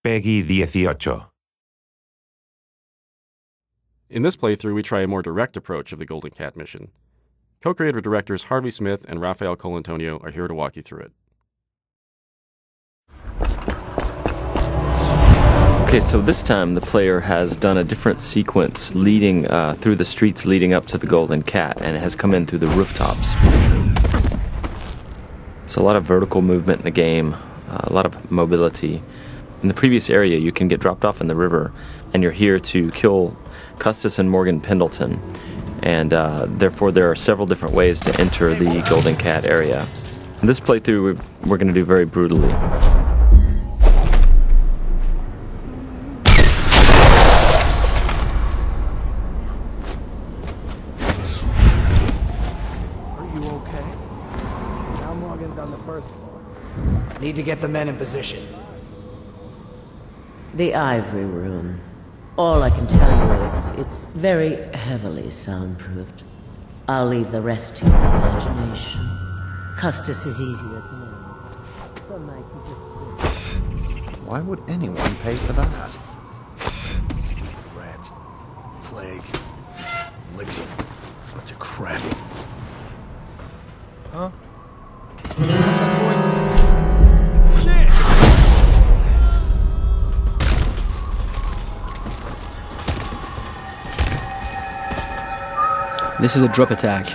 Peggy 18. In this playthrough, we try a more direct approach of the Golden Cat mission. Co-creative directors Harvey Smith and Rafael Colantonio are here to walk you through it. Okay, so this time the player has done a different sequence leading through the streets leading up to the Golden Cat, and it has come in through the rooftops. So a lot of vertical movement in the game, a lot of mobility. In the previous area, you can get dropped off in the river, and you're here to kill Custis and Morgan Pendleton. And therefore, there are several different ways to enter the Golden Cat area. In this playthrough, we're going to do very brutally. Need to get the men in position. The Ivory Room. All I can tell you is it's very heavily soundproofed. I'll leave the rest to your imagination. Custis is easier to know. Some night you just... Why would anyone pay for that? Rats. Plague. Elixir. Bunch of crap. Huh? This is a drop attack.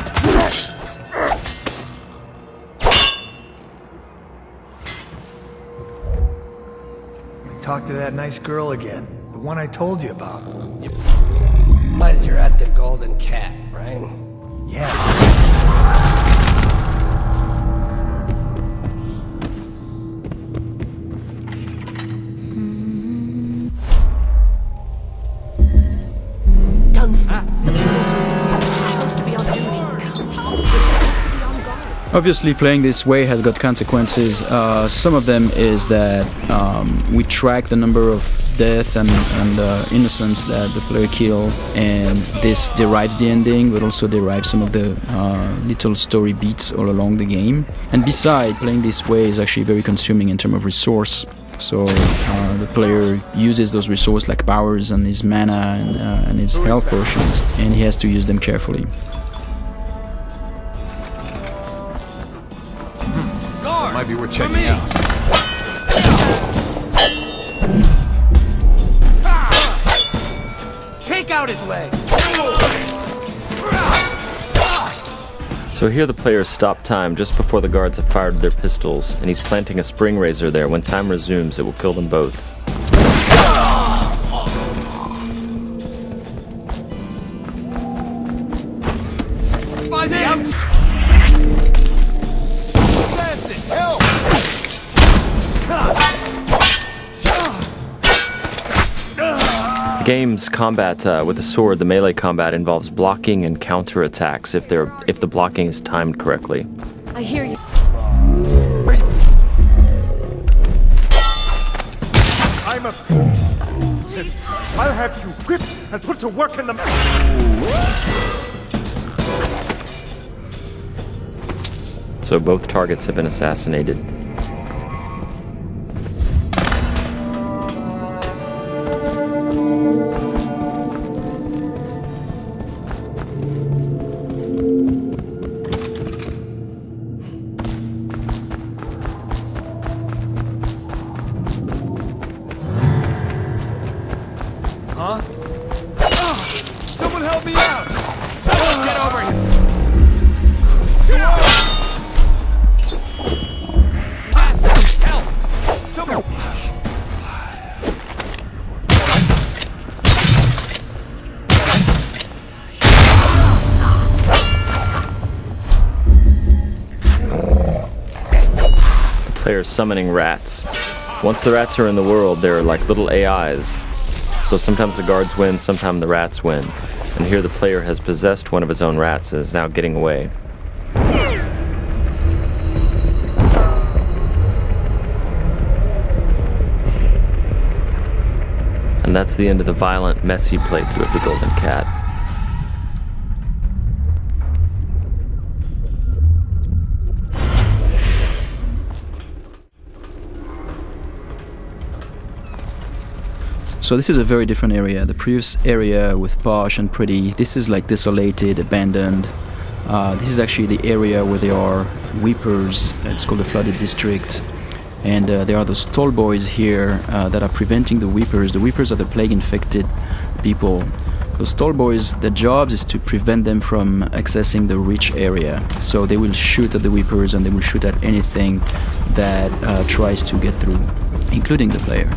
Talk to that nice girl again. The one I told you about. But you're at the Golden Cat, right? Yeah. Obviously, playing this way has got consequences. Some of them is that we track the number of death and innocents that the player kill, and this derives the ending, but also derives some of the little story beats all along the game. And besides, playing this way is actually very consuming in terms of resource. So the player uses those resources like powers and his mana and his health potions, and he has to use them carefully. Might be worth checking out. Take out his legs. So here the player stopped time just before the guards have fired their pistols, and he's planting a spring razor there. When time resumes, it will kill them both. By the out. Game's combat with a sword, the melee combat involves blocking and counterattacks if the blocking is timed correctly. I hear you. I'm a... I'll have you whipped and put to work in the... So both targets have been assassinated. Huh? Someone help me out! Someone get over here! Help! Someone... The player's summoning rats. Once the rats are in the world, they're like little AIs. So sometimes the guards win, sometimes the rats win. And here the player has possessed one of his own rats and is now getting away. And that's the end of the violent, messy playthrough of the Golden Cat. So this is a very different area. The previous area with posh and pretty, this is like desolated, abandoned. This is actually the area where there are weepers. It's called the flooded district. And there are those tallboys here that are preventing the weepers. The weepers are the plague-infected people. Those tallboys, their jobs is to prevent them from accessing the rich area. So they will shoot at the weepers and they will shoot at anything that tries to get through, including the player.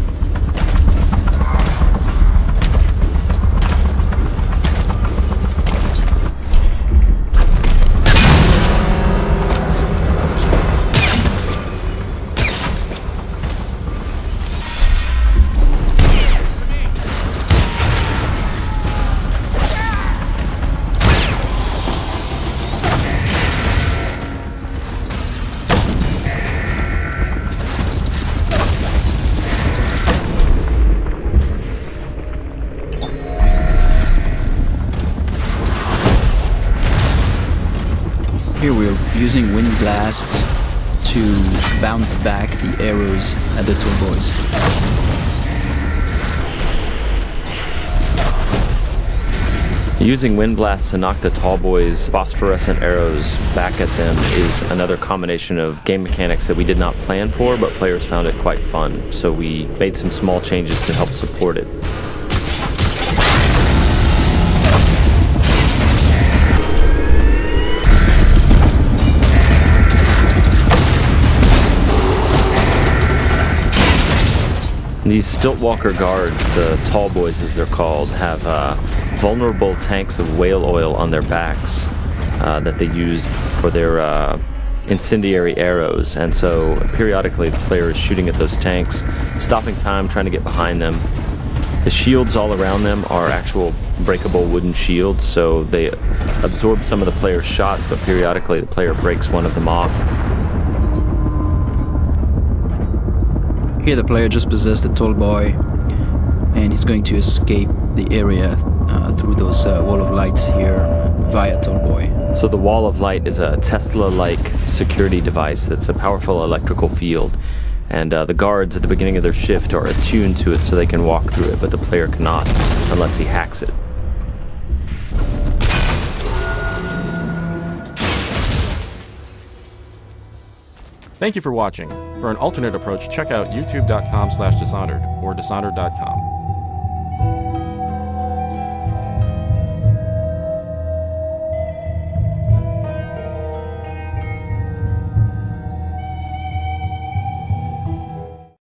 Here we're using wind blast to bounce back the arrows at the tallboys. Using wind blasts to knock the tallboys' phosphorescent arrows back at them is another combination of game mechanics that we did not plan for, but players found it quite fun. So we made some small changes to help support it. These Stiltwalker guards, the tallboys as they're called, have vulnerable tanks of whale oil on their backs that they use for their incendiary arrows. And so periodically the player is shooting at those tanks, stopping time, trying to get behind them. The shields all around them are actual breakable wooden shields, so they absorb some of the player's shots, but periodically the player breaks one of them off. Here the player just possessed a tallboy and he's going to escape the area through those wall of lights here via tallboy. So the wall of light is a Tesla-like security device that's a powerful electrical field, and the guards at the beginning of their shift are attuned to it so they can walk through it, but the player cannot unless he hacks it. Thank you for watching. For an alternate approach, check out youtube.com/Dishonored or Dishonored.com.